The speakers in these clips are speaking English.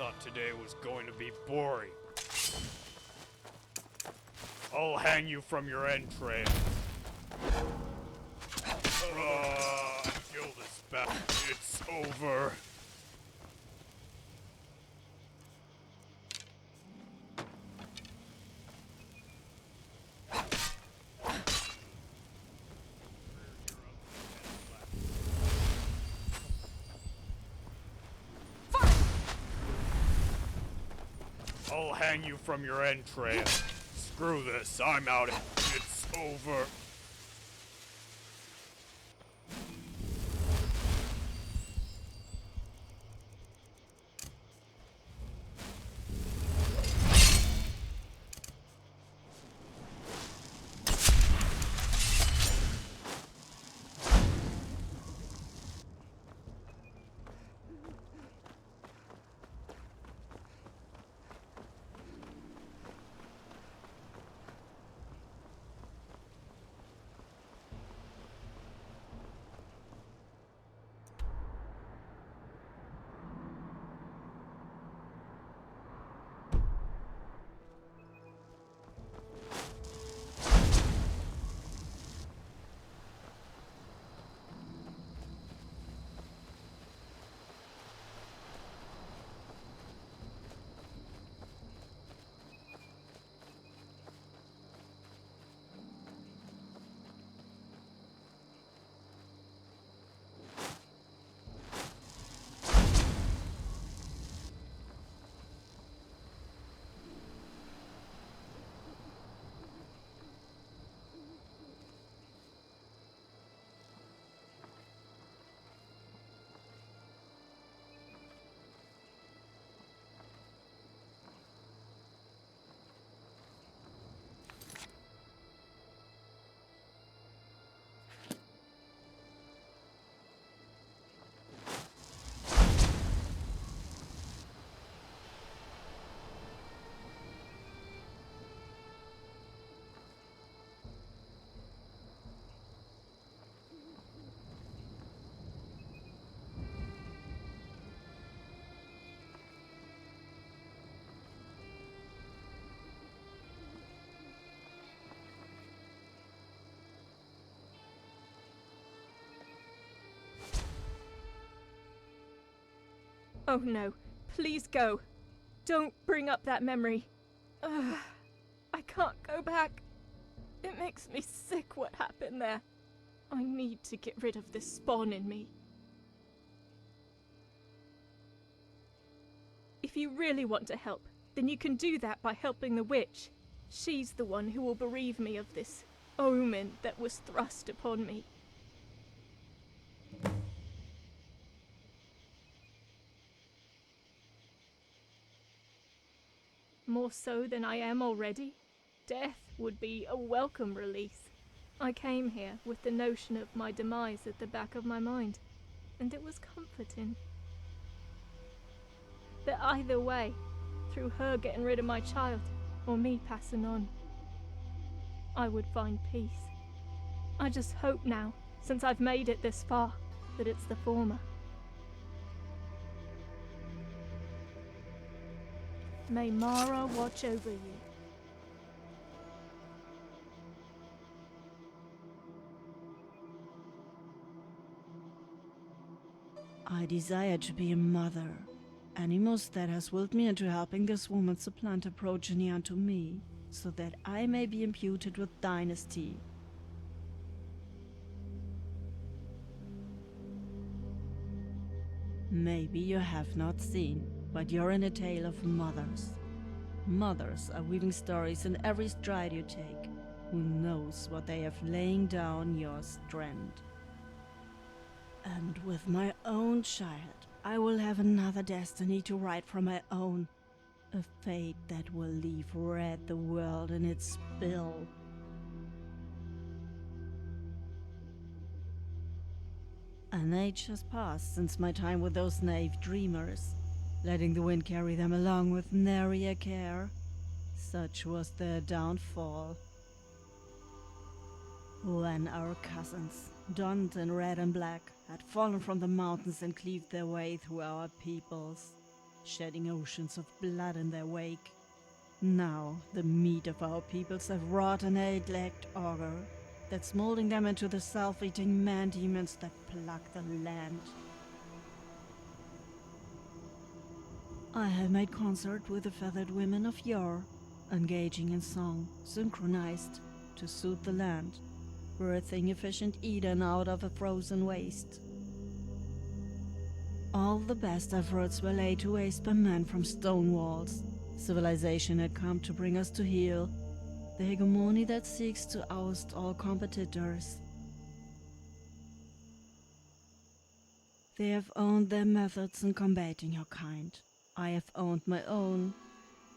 thought today was going to be boring. I'll hang you from your entrails. Kill this bat. It's over. I'll hang you from your entrails. Screw this, I'm out. It's over. Oh no, please go. Don't bring up that memory. Ugh, I can't go back. It makes me sick what happened there. I need to get rid of this spawn in me. If you really want to help, then you can do that by helping the witch. She's the one who will bereave me of this omen that was thrust upon me. More so than I am already. Death would be a welcome release. I came here with the notion of my demise at the back of my mind, and it was comforting. That either way, through her getting rid of my child, or me passing on, I would find peace. I just hope now, since I've made it this far, that it's the former. May Mara watch over you. I desire to be a mother. Animus that has willed me into helping this woman supplant her progeny unto me, so that I may be imputed with dynasty. Maybe you have not seen, but you're in a tale of mothers. Mothers are weaving stories in every stride you take. Who knows what they have laying down your strand? And with my own child, I will have another destiny to write from my own. A fate that will leave red the world in its spill. An age has passed since my time with those naive dreamers, letting the wind carry them along with nary a care. Such was their downfall. When our cousins, donned in red and black, had fallen from the mountains and cleaved their way through our peoples, shedding oceans of blood in their wake. Now the meat of our peoples have wrought an eight-legged ogre that's molding them into the self-eating man-demons that plague the land. I have made consort with the feathered women of yore, engaging in song, synchronized, to soothe the land, birthing efficient Eden out of a frozen waste. All the best efforts were laid to waste by men from stone walls. Civilization had come to bring us to heel, the hegemony that seeks to oust all competitors. They have owned their methods in combating your kind. I have owned my own.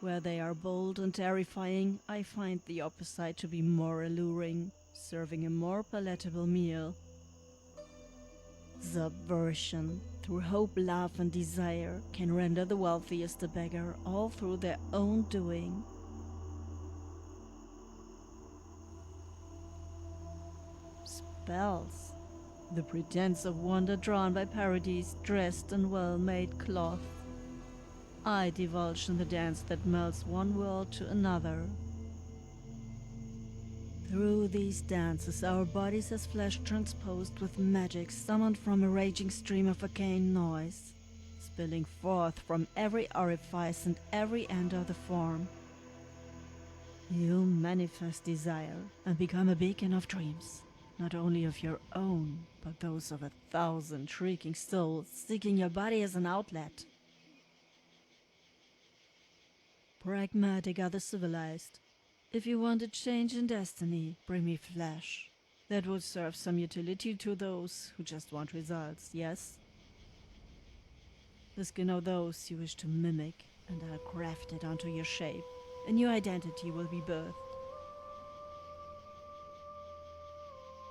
Where they are bold and terrifying, I find the opposite to be more alluring, serving a more palatable meal. Subversion, through hope, love, and desire, can render the wealthiest a beggar, all through their own doing. Spells, the pretense of wonder drawn by parodies dressed in well-made cloth. I divulge in the dance that melts one world to another. Through these dances our bodies as flesh transposed with magic summoned from a raging stream of arcane noise, spilling forth from every orifice and every end of the form. You manifest desire and become a beacon of dreams, not only of your own, but those of 1,000 shrieking souls seeking your body as an outlet. Pragmatic are the civilized. If you want a change in destiny, bring me flesh. That would serve some utility to those who just want results, yes? The skin of those you wish to mimic, and I'll graft it onto your shape. A new identity will be birthed.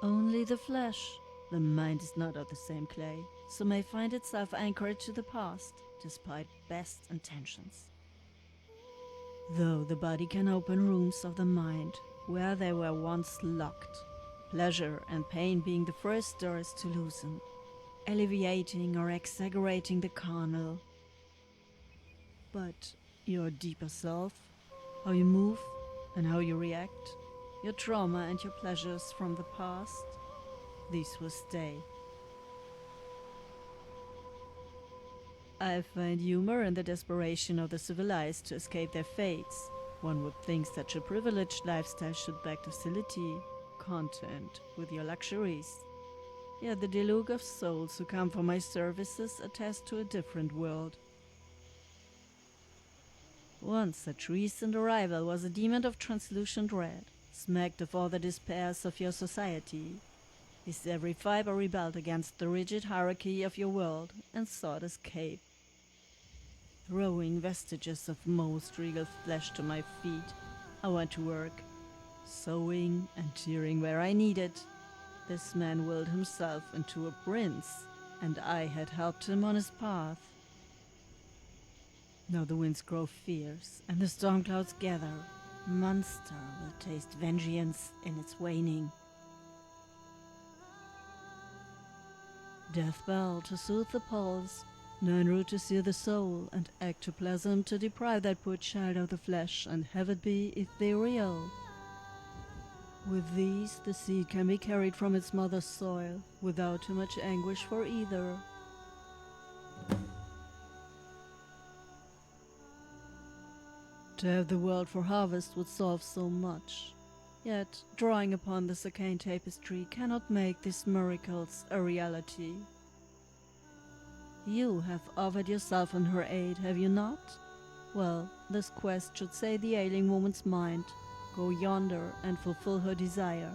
Only the flesh. The mind is not of the same clay, so may find itself anchored to the past, despite best intentions. Though the body can open rooms of the mind where they were once locked, pleasure and pain being the first doors to loosen, alleviating or exaggerating the carnal. But your deeper self, how you move and how you react, your trauma and your pleasures from the past, these will stay. I find humor in the desperation of the civilized to escape their fates. One would think such a privileged lifestyle should beg docility, content with your luxuries. Yet the deluge of souls who come for my services attest to a different world. Once such recent arrival was a demon of translucent red, smacked of all the despairs of your society. His every fiber rebelled against the rigid hierarchy of your world and sought escape. Throwing vestiges of most regal flesh to my feet, I went to work, sewing and tearing where I needed. This man willed himself into a prince, and I had helped him on his path. Now the winds grow fierce, and the storm clouds gather. Monster will taste vengeance in its waning. Death bell to soothe the pulse, nine root to sear the soul, and ectoplasm to deprive that poor child of the flesh, and have it be ethereal. With these the seed can be carried from its mother's soil, without too much anguish for either. To have the world for harvest would solve so much. Yet, drawing upon this arcane tapestry cannot make these miracles a reality. You have offered yourself in her aid, have you not? Well, this quest should say the ailing woman's mind. Go yonder and fulfill her desire.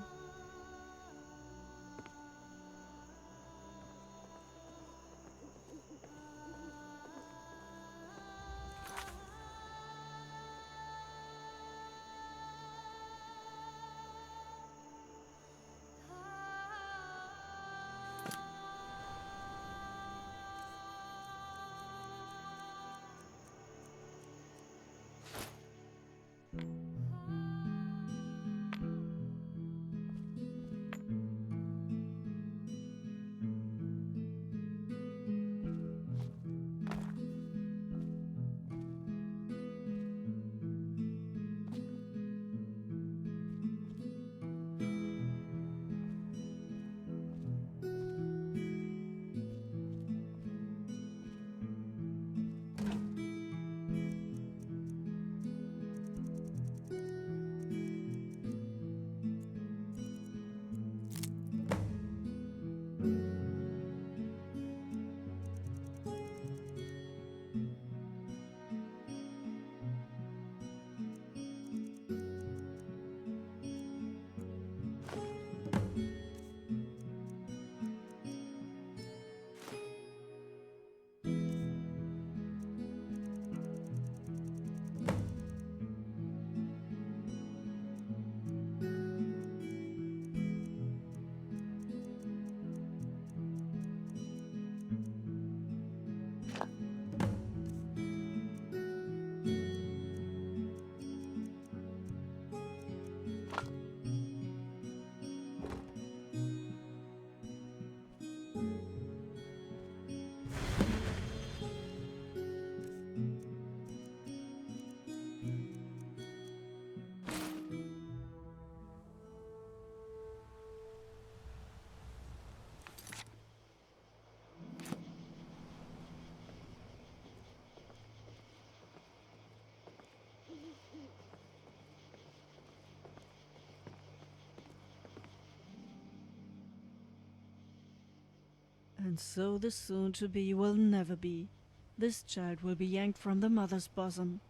And so the soon-to-be will never be. This child will be yanked from the mother's bosom.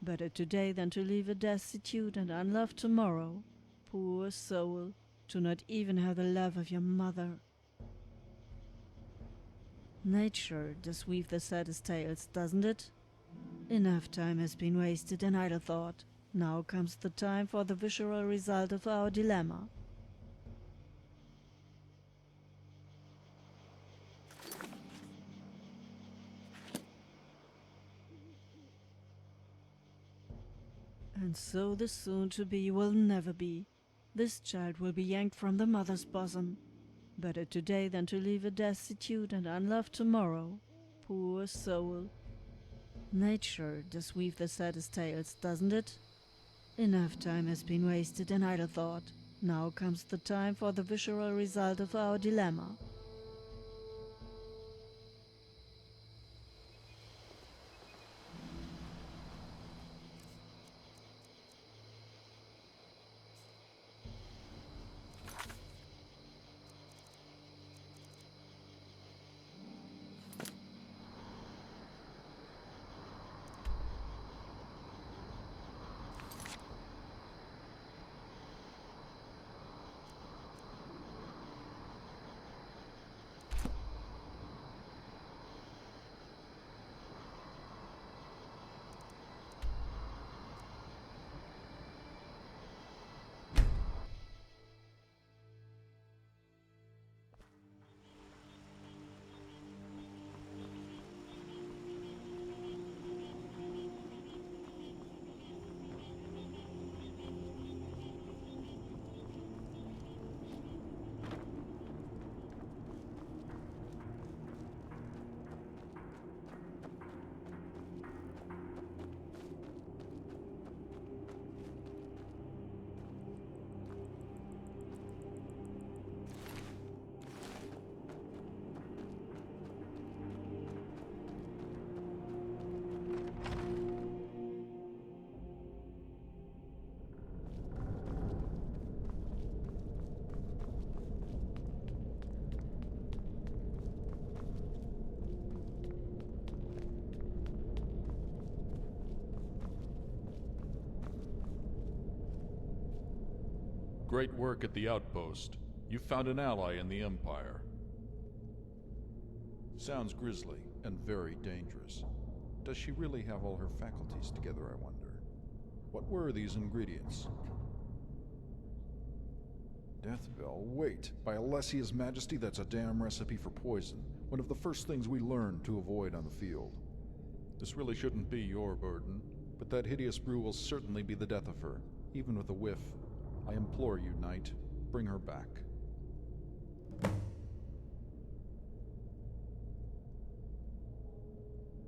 Better today than to leave it destitute and unloved tomorrow. Poor soul, to not even have the love of your mother. Nature does weave the saddest tales, doesn't it? Enough time has been wasted in idle thought. Now comes the time for the visual result of our dilemma. And so the soon-to-be will never be. This child will be yanked from the mother's bosom. Better today than to leave it destitute and unloved tomorrow. Poor soul. Nature does weave the saddest tales, doesn't it? Enough time has been wasted in idle thought. Now comes the time for the visual result of our dilemma. Great work at the outpost. You found an ally in the Empire. Sounds grisly and very dangerous. Does she really have all her faculties together, I wonder? What were these ingredients? Deathbell? Wait. By Alessia's Majesty, that's a damn recipe for poison. One of the first things we learned to avoid on the field. This really shouldn't be your burden, but that hideous brew will certainly be the death of her, even with a whiff. I implore you, Knight, bring her back.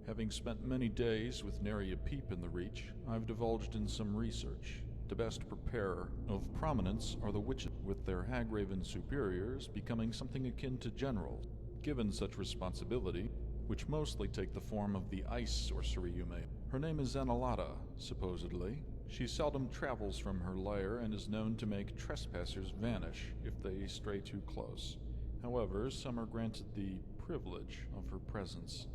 Having spent many days with nary a peep in the Reach, I've divulged in some research. To best prepare, of prominence are the witches, with their hag-raven superiors becoming something akin to generals, given such responsibility, which mostly take the form of the ice sorcery you may. Her name is Zanalata, supposedly. She seldom travels from her lair and is known to make trespassers vanish if they stray too close. However, some are granted the privilege of her presence.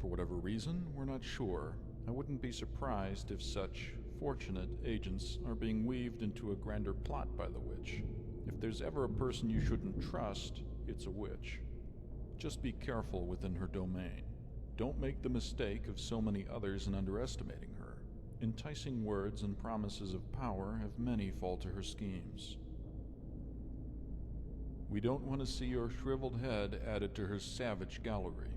For whatever reason, we're not sure. I wouldn't be surprised if such fortunate agents are being weaved into a grander plot by the witch. If there's ever a person you shouldn't trust, it's a witch. Just be careful within her domain. Don't make the mistake of so many others in underestimating her. Enticing words and promises of power have many fall to her schemes. We don't want to see your shriveled head added to her savage gallery.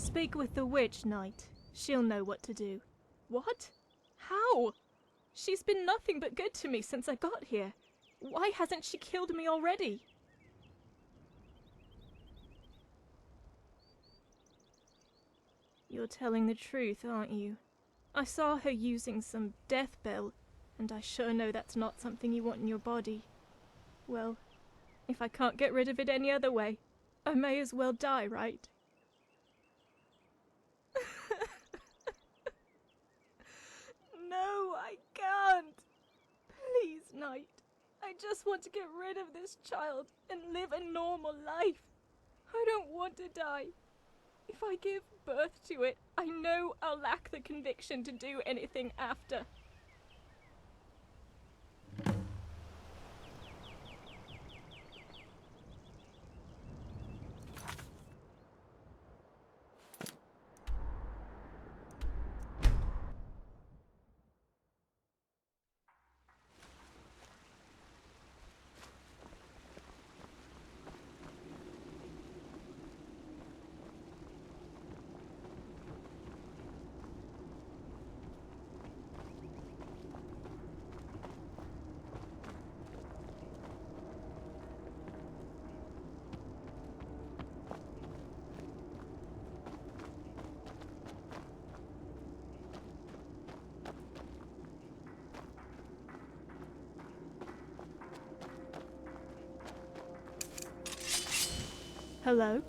Speak with the witch, Knight. She'll know what to do. What? How? She's been nothing but good to me since I got here. Why hasn't she killed me already? You're telling the truth, aren't you? I saw her using some death bell, and I sure know that's not something you want in your body. Well, if I can't get rid of it any other way, I may as well die, right? No, I can't. Please, Knight. I just want to get rid of this child and live a normal life. I don't want to die. If I give birth to it, I know I'll lack the conviction to do anything after. Hello?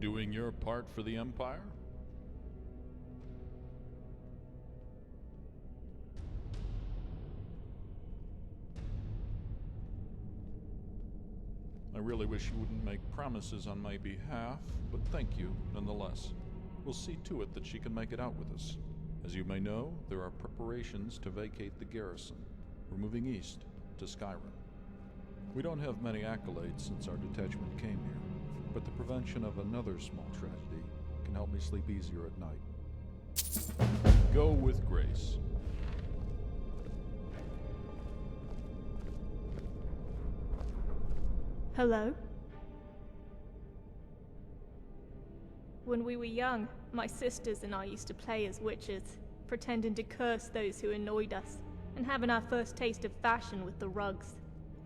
Doing your part for the Empire? I really wish you wouldn't make promises on my behalf, but thank you nonetheless. We'll see to it that she can make it out with us. As you may know, there are preparations to vacate the garrison. We're moving east, to Skyrim. We don't have many accolades since our detachment came here, but the prevention of another small tragedy can help me sleep easier at night. Go with grace. Hello? When we were young, my sisters and I used to play as witches, pretending to curse those who annoyed us, and having our first taste of fashion with the rugs.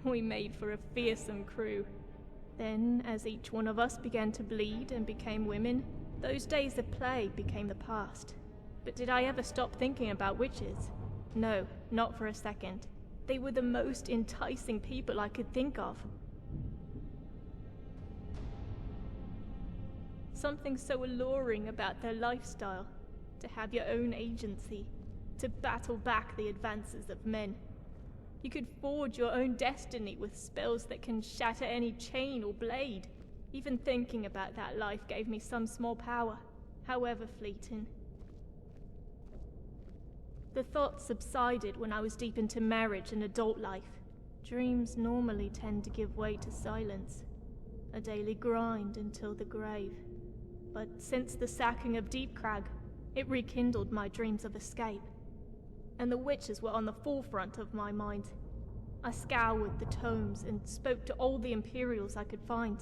We made for a fearsome crew. Then, as each one of us began to bleed and became women, those days of play became the past. But did I ever stop thinking about witches? No, not for a second. They were the most enticing people I could think of. Something so alluring about their lifestyle, to have your own agency, to battle back the advances of men. You could forge your own destiny with spells that can shatter any chain or blade. Even thinking about that life gave me some small power, however fleeting. The thoughts subsided when I was deep into marriage and adult life. Dreams normally tend to give way to silence, a daily grind until the grave. But since the sacking of Deepcrag, it rekindled my dreams of escape, and the witches were on the forefront of my mind. I scoured the tomes and spoke to all the Imperials I could find.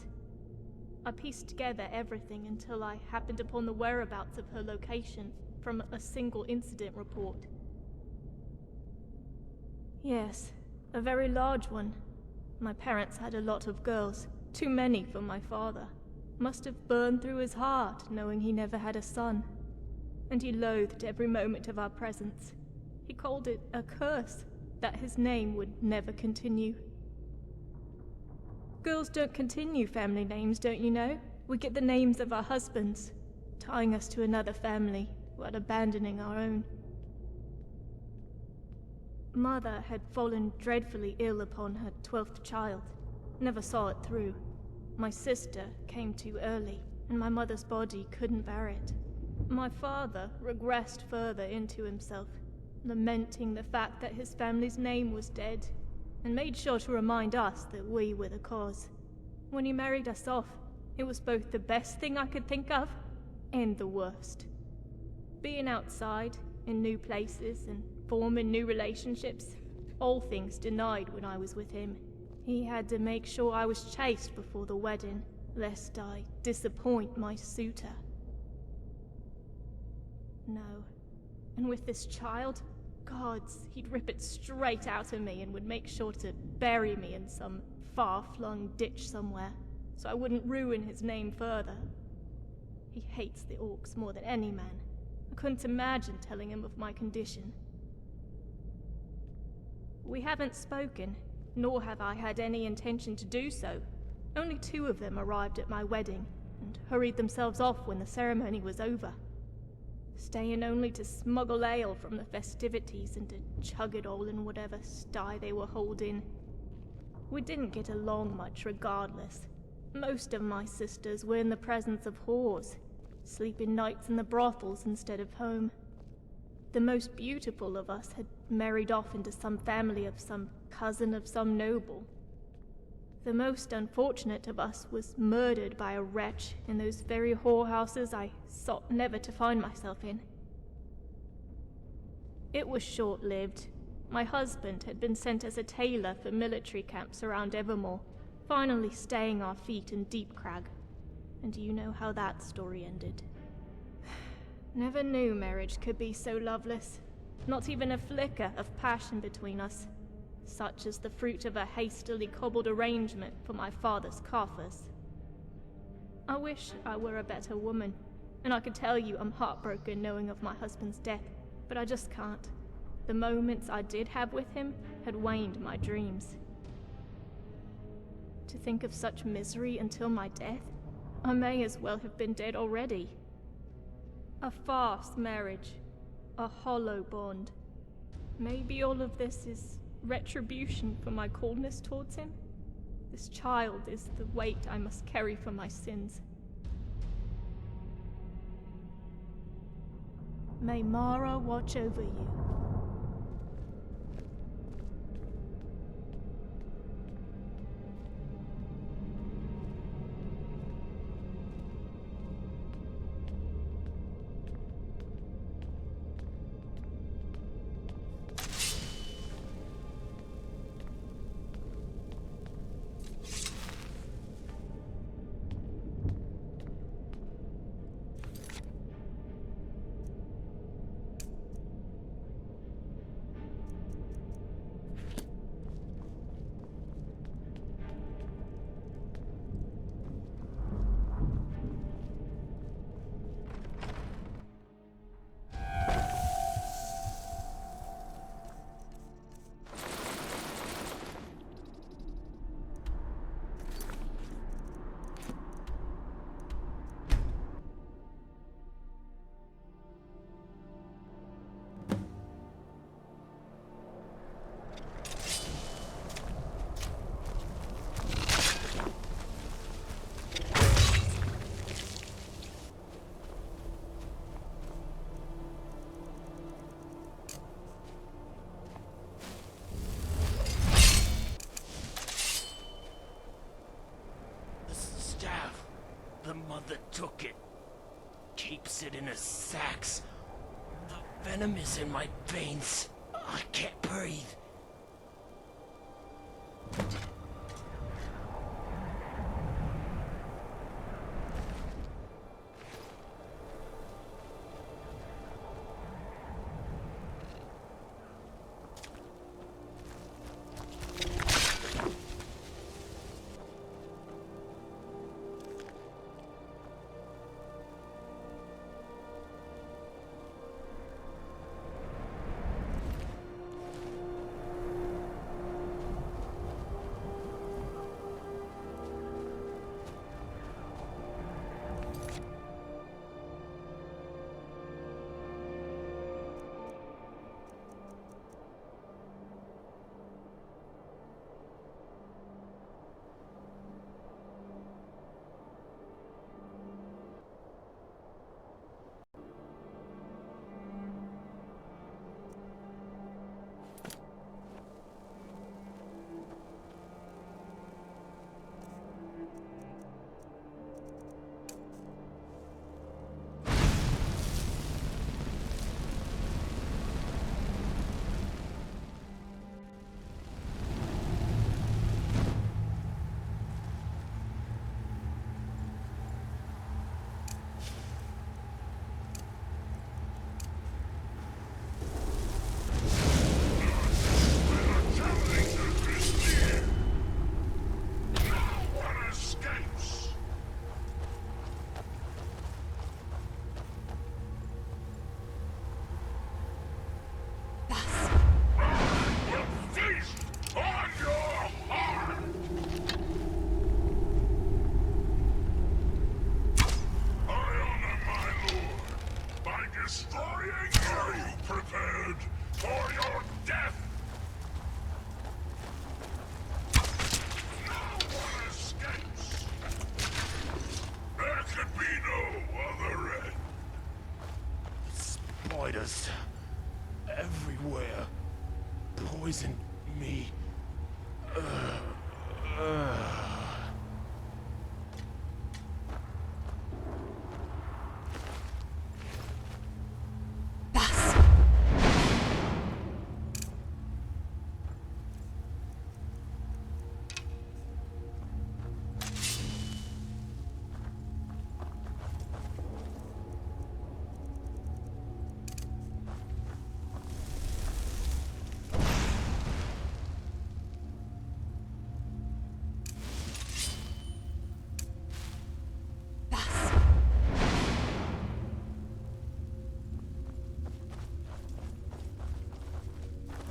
I pieced together everything until I happened upon the whereabouts of her location from a single incident report. Yes, a very large one. My parents had a lot of girls, too many for my father. must have burned through his heart knowing he never had a son. And he loathed every moment of our presence. He called it a curse, that his name would never continue. Girls don't continue family names, don't you know? We get the names of our husbands, tying us to another family while abandoning our own. Mother had fallen dreadfully ill upon her 12th child. Never saw it through. My sister came too early, and my mother's body couldn't bear it. My father regressed further into himself, lamenting the fact that his family's name was dead, and made sure to remind us that we were the cause. When he married us off, it was both the best thing I could think of, and the worst. Being outside, in new places, and forming new relationships, all things denied when I was with him. He had to make sure I was chaste before the wedding, lest I disappoint my suitor. No. And with this child, gods, he'd rip it straight out of me and would make sure to bury me in some far-flung ditch somewhere, so I wouldn't ruin his name further. He hates the orcs more than any man. I couldn't imagine telling him of my condition. We haven't spoken, nor have I had any intention to do so. Only 2 of them arrived at my wedding, and hurried themselves off when the ceremony was over, staying only to smuggle ale from the festivities and to chug it all in whatever sty they were holding. We didn't get along much regardless. Most of my sisters were in the presence of whores, sleeping nights in the brothels instead of home. The most beautiful of us had married off into some family of some cousin of some noble. The most unfortunate of us was murdered by a wretch in those very whorehouses I sought never to find myself in. It was short-lived. My husband had been sent as a tailor for military camps around Evermore, finally staying our feet in Deep Crag. And you know how that story ended. Never knew marriage could be so loveless. Not even a flicker of passion between us, such as the fruit of a hastily cobbled arrangement for my father's coffers. I wish I were a better woman, and I could tell you I'm heartbroken knowing of my husband's death, but I just can't. The moments I did have with him had waned my dreams. To think of such misery until my death, I may as well have been dead already. A farce marriage, a hollow bond. Maybe all of this is retribution for my coldness towards him? This child is the weight I must carry for my sins. May Mara watch over you. The mother took it. Keeps it in her sacks. The venom is in my veins. I can't breathe. was everywhere. Poisoned me.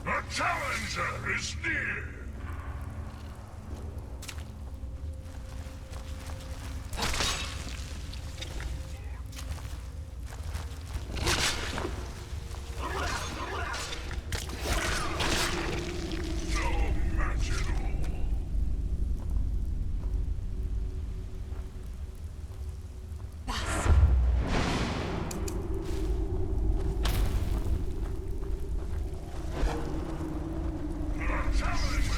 The challenger is near! No match at all! The challenger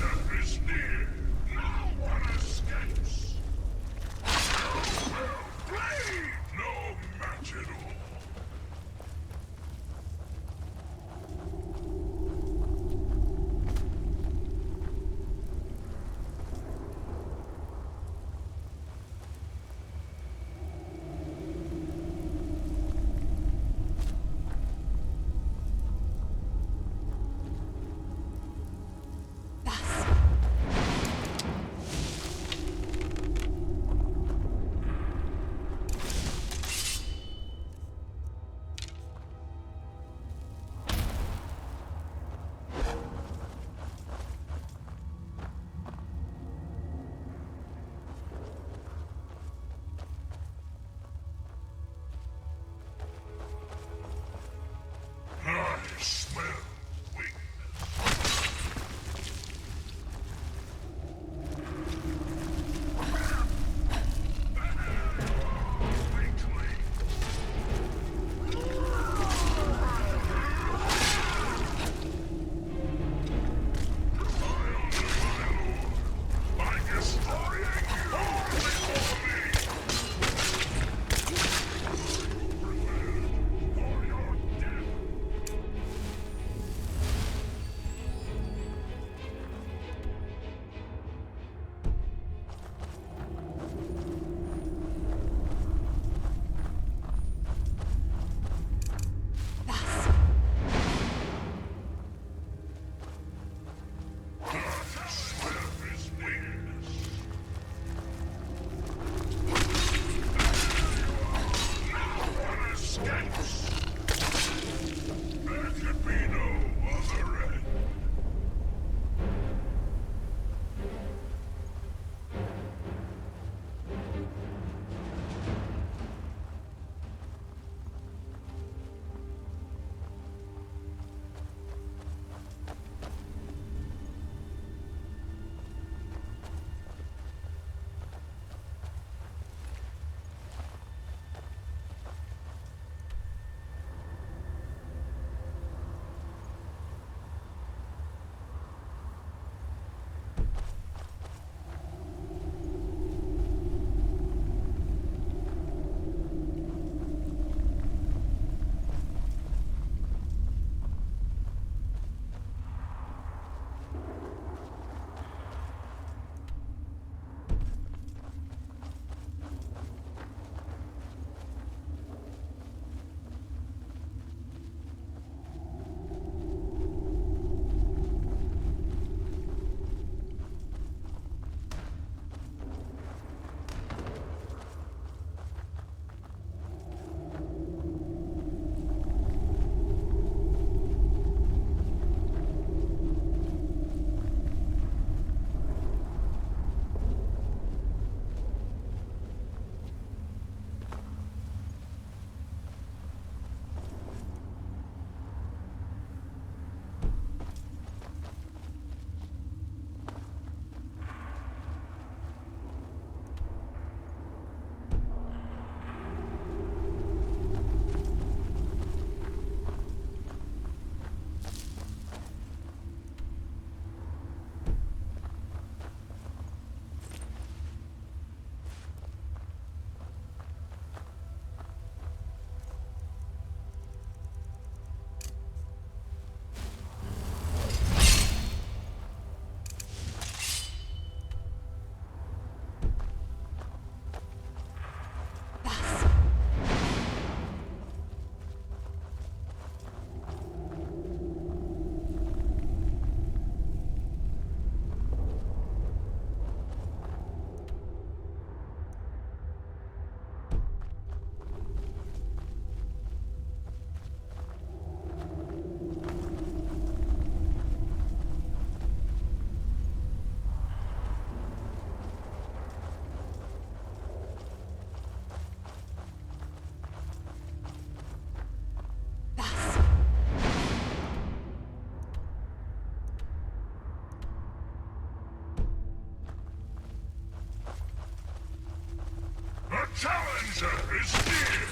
challenger is near!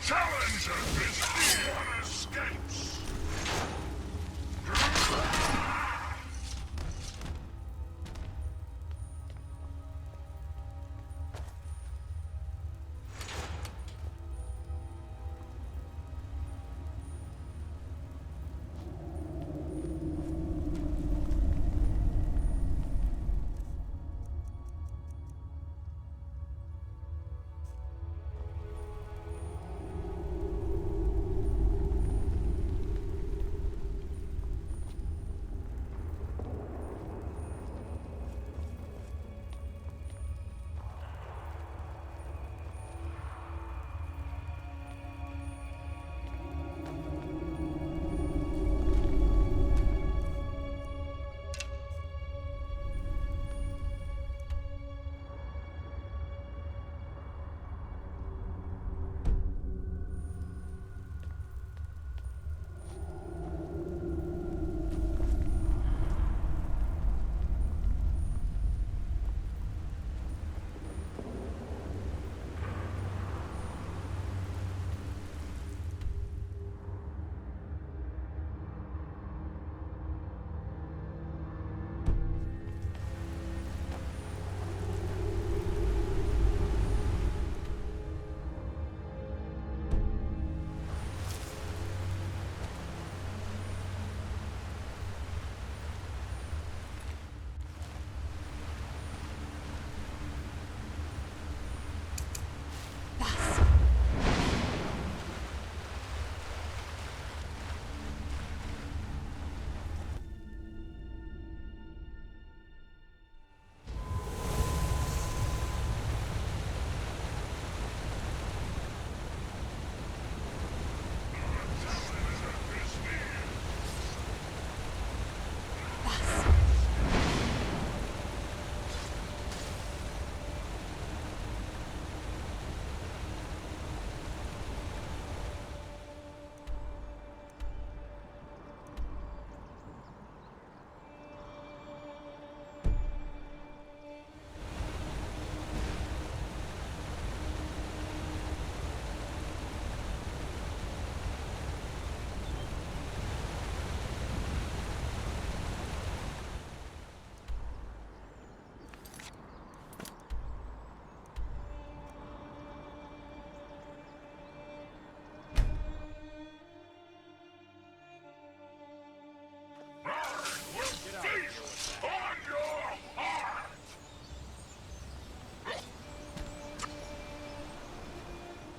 challenger is near. One escapes.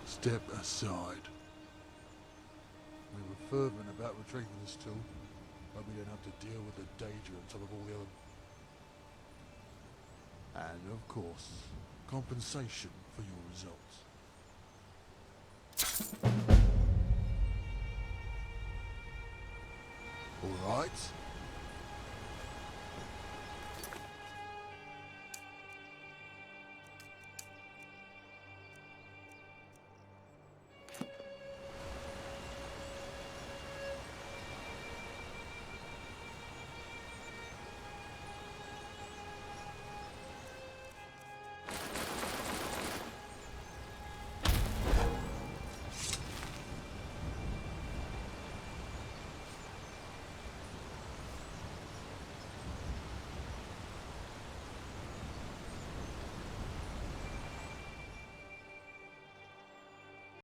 Step aside. We were fervent about retrieving this tool, but we don't have to deal with the danger on top of all the other. And of course, compensation for your results. All right.